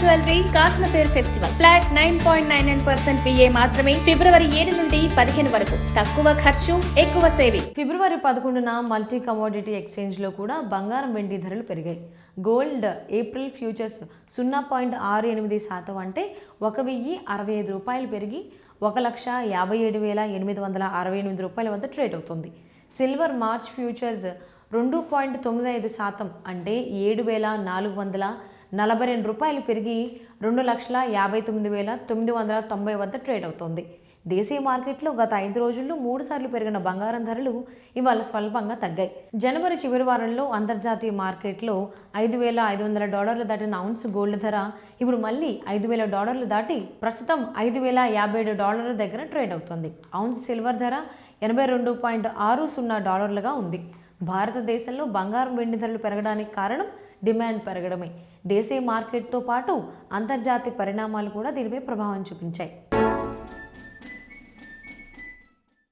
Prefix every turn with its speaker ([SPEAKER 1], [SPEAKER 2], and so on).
[SPEAKER 1] Jewellery కాసులపేరు festival flat 9.99% VA మాత్రమే ఫిబ్రవరి 7 నుండి 15 వరకు. తక్కువ ఖర్చు ఎక్కువ సేవింగ్.
[SPEAKER 2] ఫిబ్రవరి 11న మల్టీ కమోడిటీ ఎక్స్చేంజ్లో కూడా బంగారం వెండి ధరలు పెరిగాయి. గోల్డ్ ఏప్రిల్ ఫ్యూచర్స్ 0.68% అంటే 1,065 రూపాయలు పెరిగి 1,57,868 రూపాయల వద్ద ట్రేడ్ అవుతుంది. సిల్వర్ మార్చ్ ఫ్యూచర్స్ 2.95% అంటే 7,442 రూపాయలు పెరిగి 2,59,990 వద్ద ట్రేడ్ అవుతోంది. దేశీయ మార్కెట్లో గత 5 రోజుల్లో 3 సార్లు పెరిగిన బంగారం ధరలు ఇవాళ స్వల్పంగా తగ్గాయి. జనవరి చివరి వారంలో అంతర్జాతీయ మార్కెట్లో $5,500 దాటిన ఔన్స్ గోల్డ్ ధర ఇప్పుడు మళ్ళీ $5,000 దాటి ప్రస్తుతం $5,057 దగ్గర ట్రేడ్ అవుతోంది. ఔన్స్ సిల్వర్ ధర $82.60 ఉంది. భారతదేశంలో బంగారం వెండి ధరలు పెరగడానికి కారణం డిమాండ్ పెరగడమే. దేశీయ మార్కెట్తో పాటు అంతర్జాతీయ పరిణామాలు కూడా దీనిపై ప్రభావం చూపించాయి.